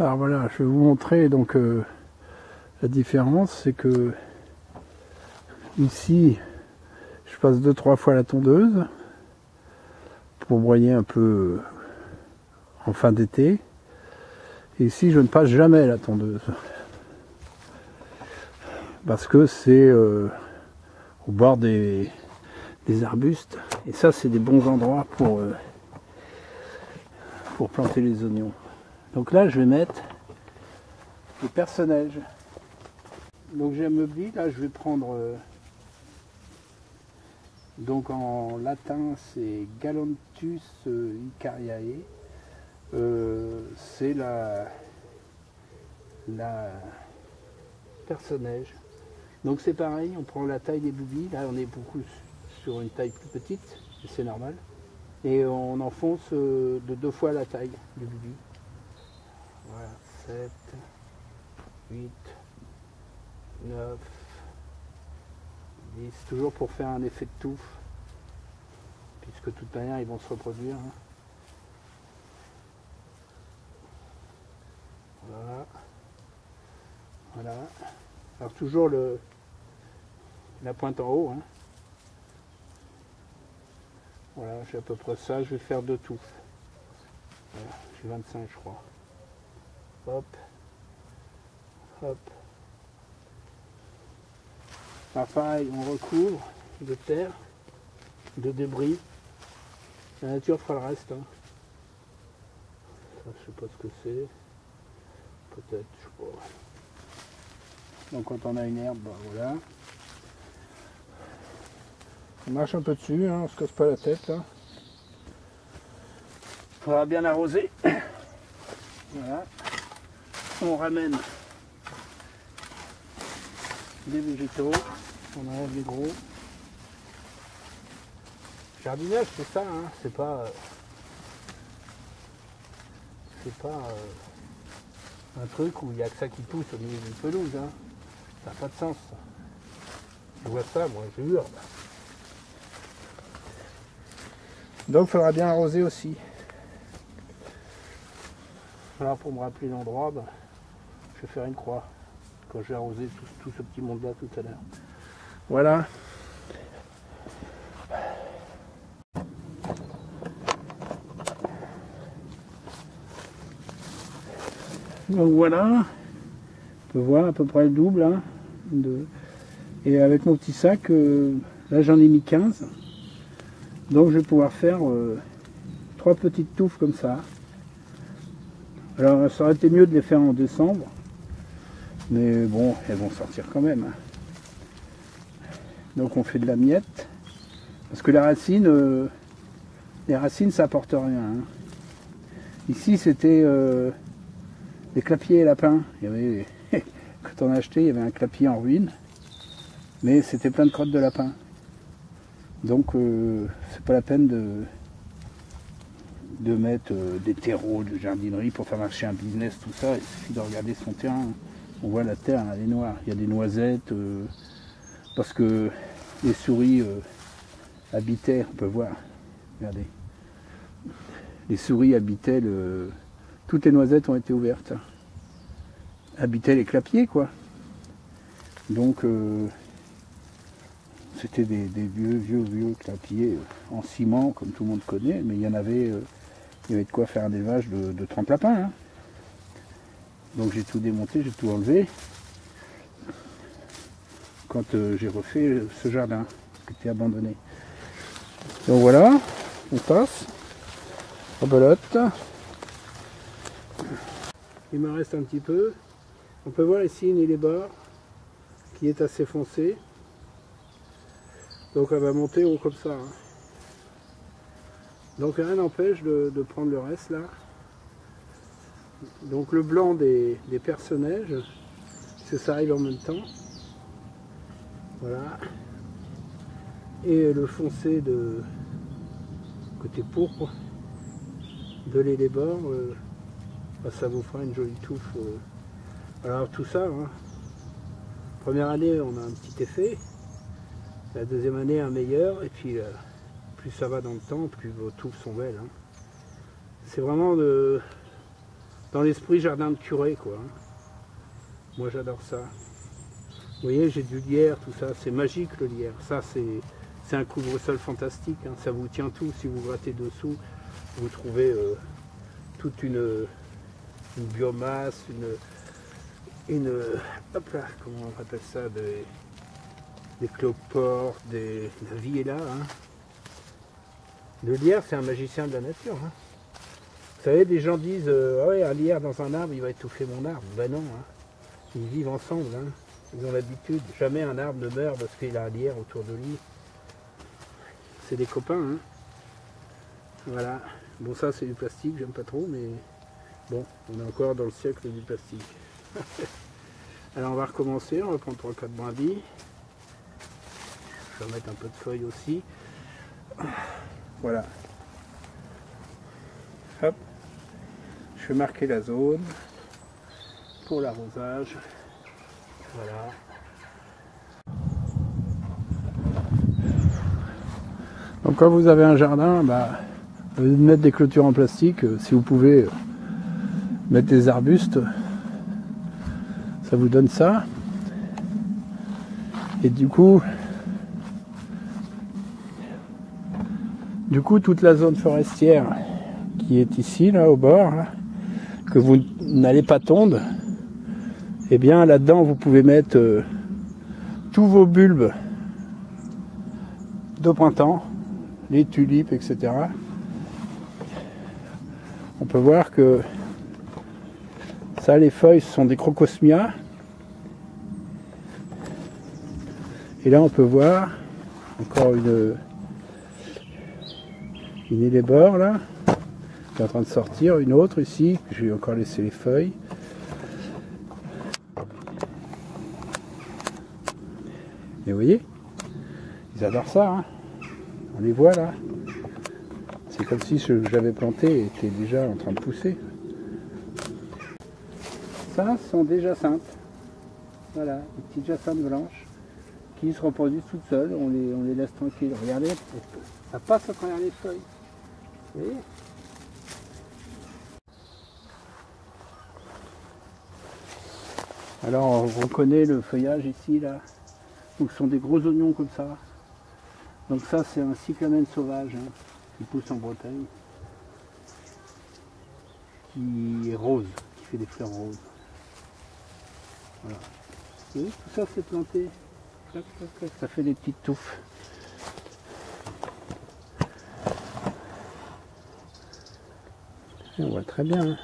Alors voilà, je vais vous montrer donc la différence, c'est que ici je passe 2-3 fois la tondeuse pour broyer un peu en fin d'été. Et ici je ne passe jamais la tondeuse parce que c'est au bord des arbustes, et ça c'est des bons endroits pour planter les oignons. Donc là je vais mettre les perce-neige. Donc j'ai un meubli, là je vais prendre donc en latin c'est Galanthus icariae, c'est la perce-neige. Donc c'est pareil, on prend la taille des boubilles, là on est beaucoup sur une taille plus petite, c'est normal, et on enfonce de 2 fois la taille du boubilli. Voilà, 7, 8, 9, 10, toujours pour faire un effet de touffe, puisque de toute manière ils vont se reproduire. Voilà. Voilà. Alors toujours la pointe en haut. Voilà, j'ai à peu près ça, je vais faire 2 touffes. Voilà, j'ai 25 je crois. Hop. Hop. Alors pareil, on recouvre de terre, de débris. La nature fera le reste. Ça, je sais pas ce que c'est. Peut-être, je sais pas. Donc quand on a une herbe, ben voilà. On marche un peu dessus, on se casse pas la tête. On va bien arroser. Voilà. On ramène des végétaux. On enlève les gros. Jardinage, c'est ça, c'est pas un truc où il n'y a que ça qui pousse au milieu d'une pelouse. Ça n'a pas de sens. Ça. Je vois ça, moi je hurle. Donc il faudra bien arroser aussi. Alors pour me rappeler l'endroit, je vais faire une croix quand je vais arroser tout ce petit monde là tout à l'heure. Voilà. Donc voilà, on peut voir à peu près le double. Et avec mon petit sac, là j'en ai mis 15. Donc je vais pouvoir faire 3 petites touffes comme ça. Alors ça aurait été mieux de les faire en décembre. Mais bon, elles vont sortir quand même. Donc on fait de la miette. Parce que les racines ça apporte rien. Ici c'était des clapiers et lapins. Il y avait, quand on a acheté, il y avait un clapier en ruine. Mais c'était plein de crottes de lapin. Donc c'est pas la peine de mettre des terreaux de jardinerie pour faire marcher un business, tout ça. Il suffit de regarder son terrain. On voit la terre, elle est noire. Il y a des noisettes, parce que les souris habitaient, on peut voir, regardez. Les souris habitaient, toutes les noisettes ont été ouvertes. Habitaient les clapiers, quoi. Donc c'était des vieux clapiers en ciment, comme tout le monde connaît, mais il y avait de quoi faire un élevage de 30 lapins. Donc j'ai tout démonté, j'ai tout enlevé quand j'ai refait ce jardin qui était abandonné. Donc voilà, on passe, rebelote. Il me reste un petit peu. On peut voir ici une les bords qui est assez foncée. Donc elle va monter haut comme ça. Donc rien n'empêche de prendre le reste là. Donc le blanc des perce-neige, parce que ça arrive en même temps. Voilà. Et le foncé de côté pourpre de l'élébore, ça vous fera une jolie touffe. Alors tout ça, première année on a un petit effet, la deuxième année un meilleur, et puis plus ça va dans le temps, plus vos touffes sont belles. C'est vraiment dans l'esprit jardin de curé, quoi. Moi j'adore ça. Vous voyez, j'ai du lierre, tout ça, c'est magique le lierre. Ça c'est un couvre-sol fantastique, hein. Ça vous tient tout. Si vous grattez dessous, vous trouvez toute une biomasse, hop là, comment on appelle ça, des cloportes, la vie est là. Hein. Le lierre, c'est un magicien de la nature. Hein. Vous savez, des gens disent ah ouais, un lierre dans un arbre, il va étouffer mon arbre. Ben non, hein. Ils vivent ensemble. Hein. Ils ont l'habitude. Jamais un arbre ne meurt parce qu'il a un lierre autour de lui. C'est des copains. Hein. Voilà. Bon, ça, c'est du plastique, j'aime pas trop, mais bon, on est encore dans le siècle du plastique. Alors, on va recommencer. On va prendre 3-4 brindilles. Je vais mettre un peu de feuilles aussi. Voilà. Hop. Je vais marquer la zone pour l'arrosage. Voilà. Donc quand vous avez un jardin, bah, au lieu de mettre des clôtures en plastique, si vous pouvez mettre des arbustes, ça vous donne ça. Et du coup toute la zone forestière qui est ici, là, au bord, là, que vous n'allez pas tondre, et bien là-dedans vous pouvez mettre tous vos bulbes de printemps, les tulipes, etc. On peut voir que ça, les feuilles, ce sont des crocosmias. Et là on peut voir encore une élébore là, qui est en train de sortir, une autre ici, je vais encore laisser les feuilles. Et vous voyez, ils adorent ça, hein. On les voit là. C'est comme si ce que j'avais planté était déjà en train de pousser. Ça, ce sont des jacinthes. Voilà, des petites jacinthes blanches qui se reproduisent toutes seules. On les laisse tranquilles. Regardez, ça passe à travers les feuilles. Vous voyez ? Alors on reconnaît le feuillage ici, là. Donc ce sont des gros oignons comme ça. Donc ça c'est un cyclamen sauvage, hein, qui pousse en Bretagne. Qui est rose, qui fait des fleurs roses. Voilà. Vous voyez, tout ça c'est planté. Clac, clac, clac, ça fait des petites touffes. Et on voit très bien. Hein.